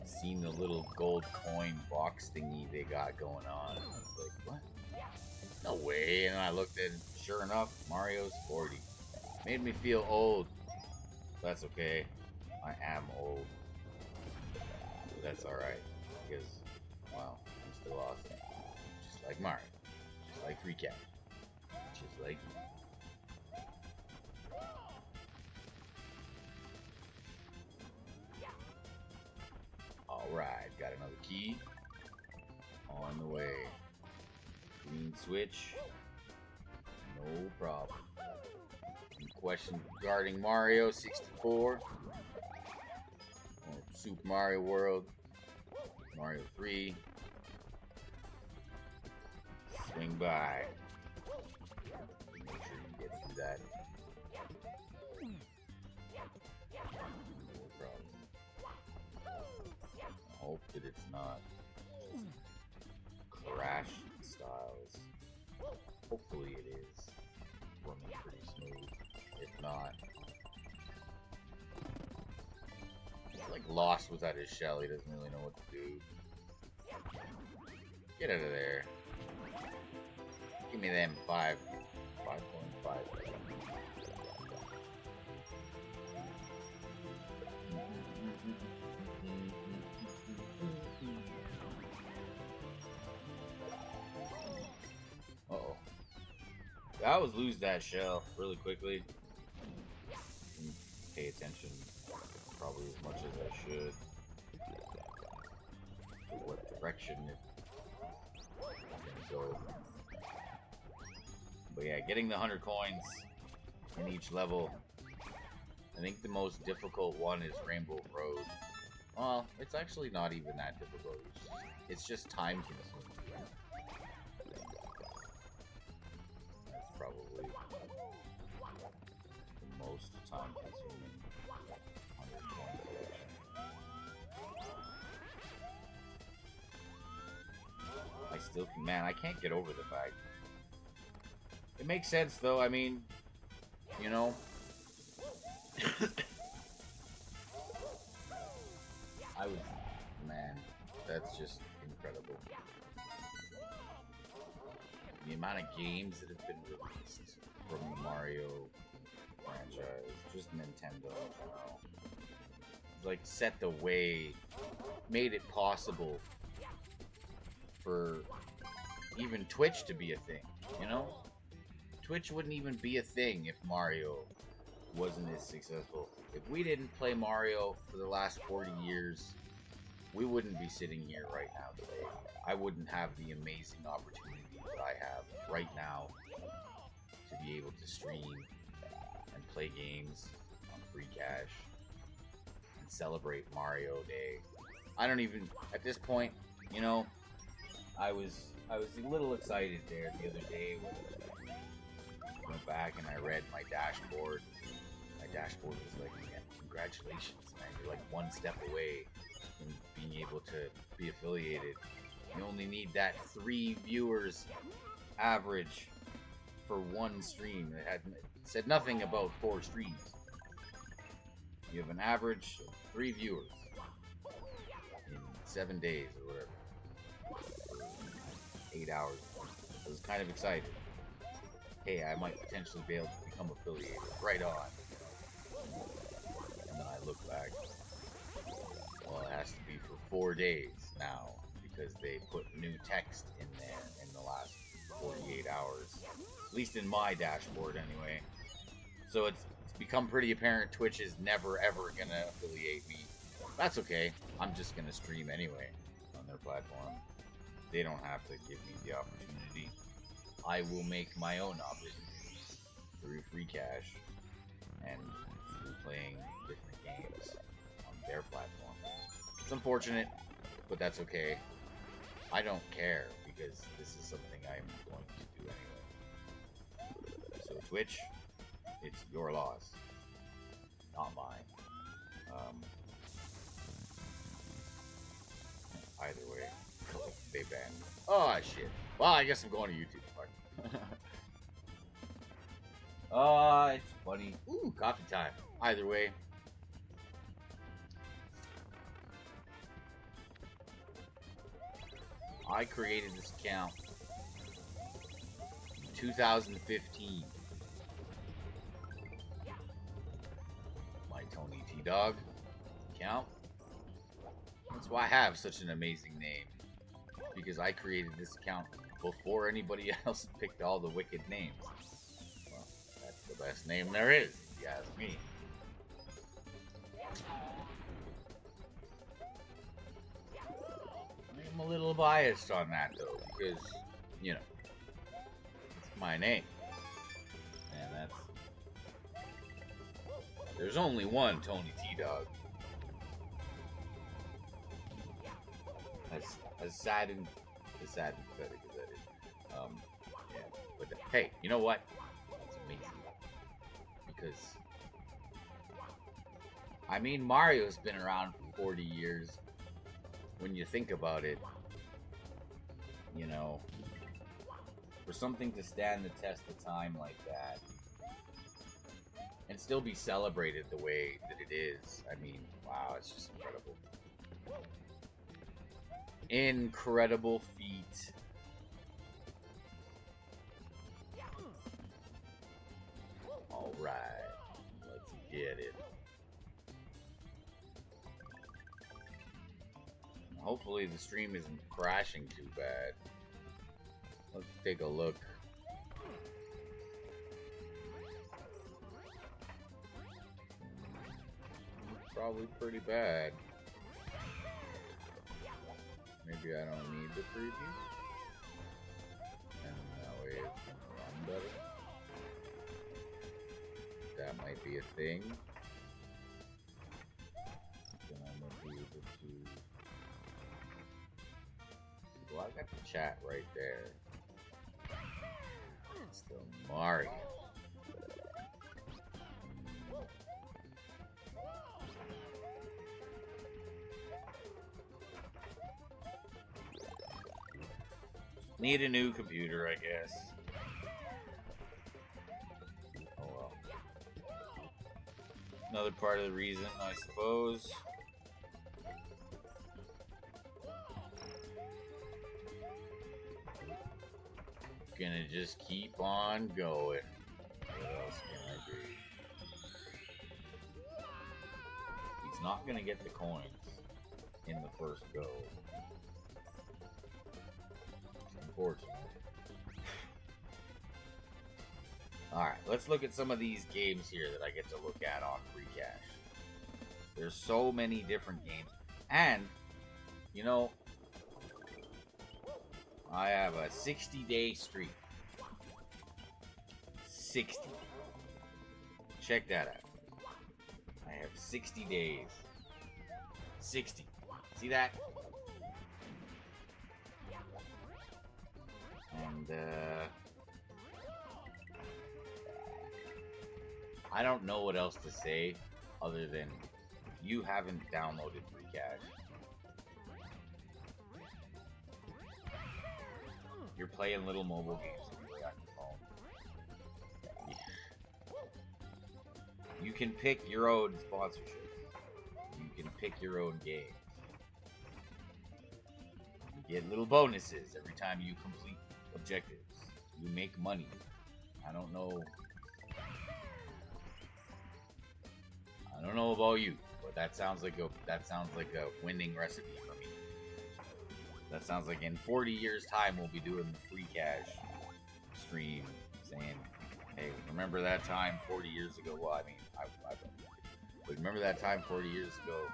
seen the little gold coin box thingy they got going on. I was like, what? No way. And then I looked at it, sure enough, Mario's 40. Made me feel old. That's okay. I am old. But that's alright. Because, well, I'm still awesome. Just like Mario. Just like Free Cat. Just like me. Alright, got another key. On the way. Green switch. No problem. Any questions regarding Mario 64? Or Super Mario World? Mario 3? Swing by. Make sure you get through that. No problem. I hope that it's not Crash styles. Hopefully it is. Running pretty smooth. If not, he's like lost without his shell. He doesn't really know what to do. Get out of there. Give me them 5.5. Uh-oh. I always lose that shell really quickly. Didn't pay attention probably as much as I should to what direction it's gonna go. But yeah, getting the 100 coins in each level. I think the most difficult one is Rainbow Road. Well, it's actually not even that difficult. It's just time consuming. That's probably the most time consuming 100 coin collection. I still, man, I can't get over the fact. It makes sense though, I mean, you know. I would, man, that's just incredible. The amount of games that have been released from the Mario franchise, just Nintendo in general. Like, set the way, made it possible for even Twitch to be a thing, you know? Twitch wouldn't even be a thing if Mario wasn't as successful. If we didn't play Mario for the last 40 years, we wouldn't be sitting here right now today. I wouldn't have the amazing opportunity that I have right now to be able to stream and play games on Free Cash and celebrate Mario Day. I don't even, at this point, you know, I was a little excited there the other day when I went back and I read my dashboard. My dashboard was like, yeah, congratulations, man, you're like one step away from being able to be affiliated. You only need that 3 viewers average for one stream. It said nothing about 4 streams. You have an average of 3 viewers in 7 days or whatever, for 8 hours. I was kind of excited. Hey, I might potentially be able to become affiliated. Right on. And then I look back. Well, it has to be for 4 days now because they put new text in there in the last 48 hours. At least in my dashboard, anyway. So it's become pretty apparent Twitch is never ever gonna affiliate me. That's okay. I'm just gonna stream anyway on their platform. They don't have to give me the opportunity. I will make my own opportunities through Free Cash and through playing different games on their platform. It's unfortunate, but that's okay. I don't care because this is something I'm going to do anyway. So Twitch, it's your loss, not mine. Either way, they banned me. Oh shit. Well, I guess I'm going to YouTube. Fuck. Oh, it's funny. Ooh, coffee time. Either way. I created this account in 2015. My Tony T Dog account. That's why I have such an amazing name. Because I created this account before anybody else picked all the wicked names. Well, that's the best name there is, if you ask me. I'm a little biased on that, though, because, you know, it's my name. And that's... There's only one Tony T Dog. As sad and pathetic as that is. Yeah. But hey, you know what? It's amazing. Because I mean, Mario's been around for 40 years. When you think about it, you know, for something to stand the test of time like that and still be celebrated the way that it is, I mean, wow, it's just incredible. Incredible feat. Alright, let's get it. Hopefully the stream isn't crashing too bad. Let's take a look. Probably pretty bad. Maybe I don't need the preview. And that way it's gonna run better. That might be a thing. Then I'm gonna be able to... Well, I got the chat right there. It's the Mario. Need a new computer, I guess. Oh well. Another part of the reason, I suppose. Gonna just keep on going. What else can I do? He's not gonna get the coins in the first go. Unfortunately. Alright, let's look at some of these games here that I get to look at on Free Cash. There's so many different games. And, you know, I have a 60-day streak. 60. Check that out. I have 60 days. 60. See that? And, I don't know what else to say other than if you haven't downloaded Free Cash, you're playing little mobile games on your phone. You can pick your own sponsorships. You can pick your own games. You get little bonuses every time you complete objectives. You make money. I don't know about you, but that sounds like a winning recipe for me. That sounds like in 40 years time we'll be doing the Free Cash stream saying, hey, remember that time 40 years ago? Well, I mean, but remember that time 40 years ago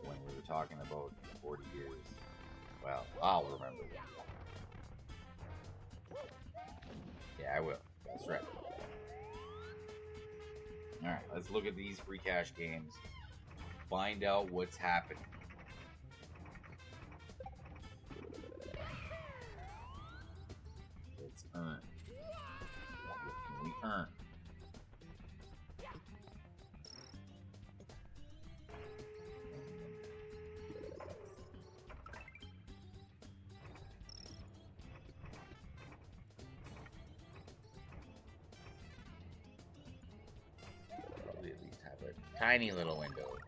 when we were talking about 40 years? Well, I'll remember that. Yeah, I will. That's right. Alright, let's look at these Free Cash games. Find out what's happening. Let's earn. What can we earn? Tiny little window.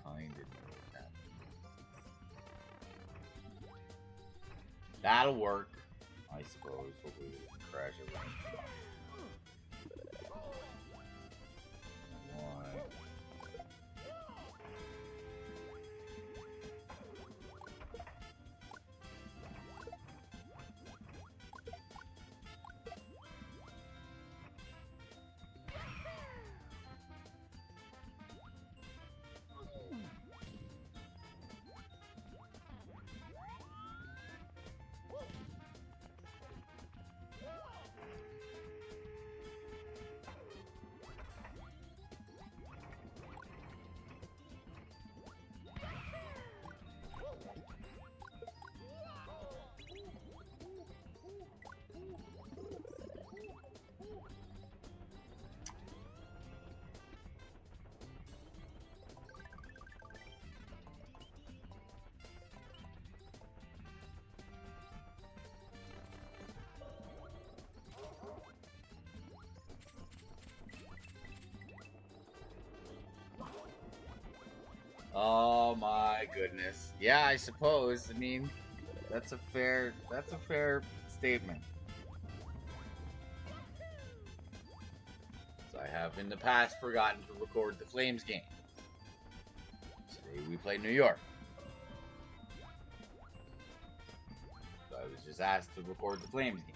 Kind of. That'll work, I suppose. Hopefully we can crash everything. Why? Oh my goodness. Yeah, I suppose. I mean, that's a fair statement. So I have in the past forgotten to record the Flames game. Today we play New York. So I was just asked to record the Flames game.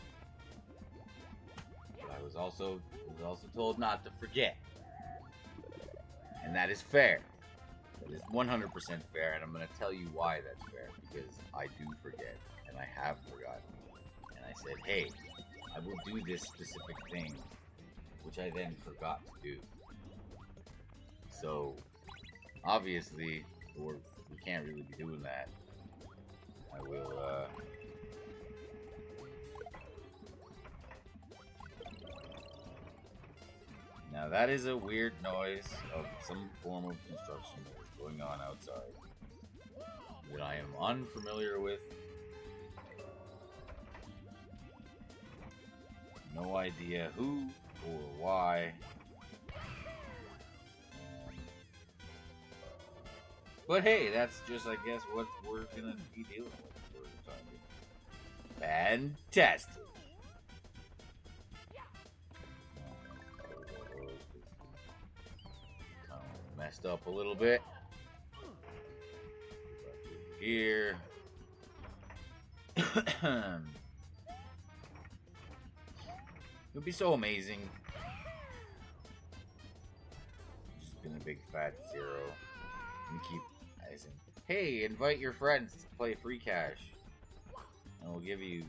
But I was also told not to forget. And that is fair. That is 100% fair, and I'm going to tell you why that's fair. Because I do forget, and I have forgotten. And I said, hey, I will do this specific thing, which I then forgot to do. So, obviously, we can't really be doing that. I will, Now that is a weird noise of some form of construction that is going on outside that I am unfamiliar with. No idea who or why. But hey, that's just, I guess, what we're gonna be dealing with for the time being. Fantastic. Messed up a little bit. Here. It would be so amazing. Just been a big fat zero. And keep asking, hey, invite your friends to play free cash. And we'll give you,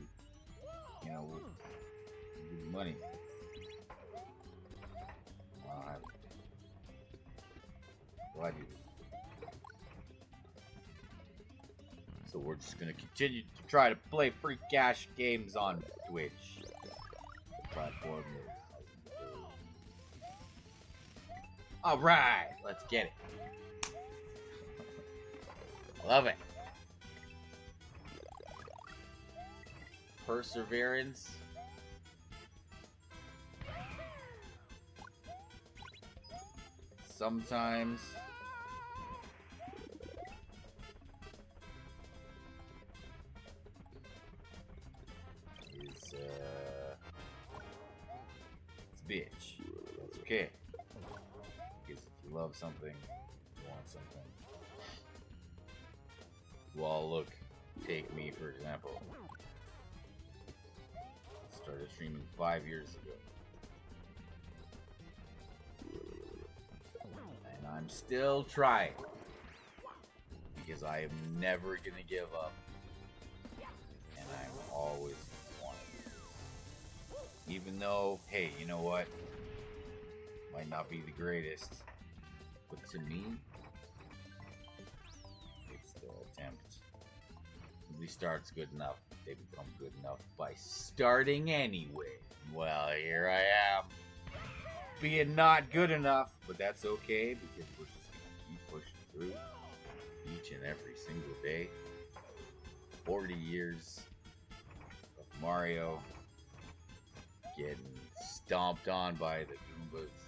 we'll give you money. Why do you? So we're just gonna continue to try to play free cash games on Twitch. Platform. All right, let's get it. I love it. Perseverance. Sometimes. It's bitch. That's okay. Because if you love something, you want something. Well, look, take me for example. I started streaming 5 years ago. And I'm still trying. Because I am never gonna give up. And I'm always even though, hey, you know what? Might not be the greatest, but to me, it's the attempt. Nobody starts good enough. They become good enough by starting anyway. Well, here I am, being not good enough, but that's okay because we're just gonna keep pushing through each and every single day. 40 years of Mario. Getting stomped on by the Goombas.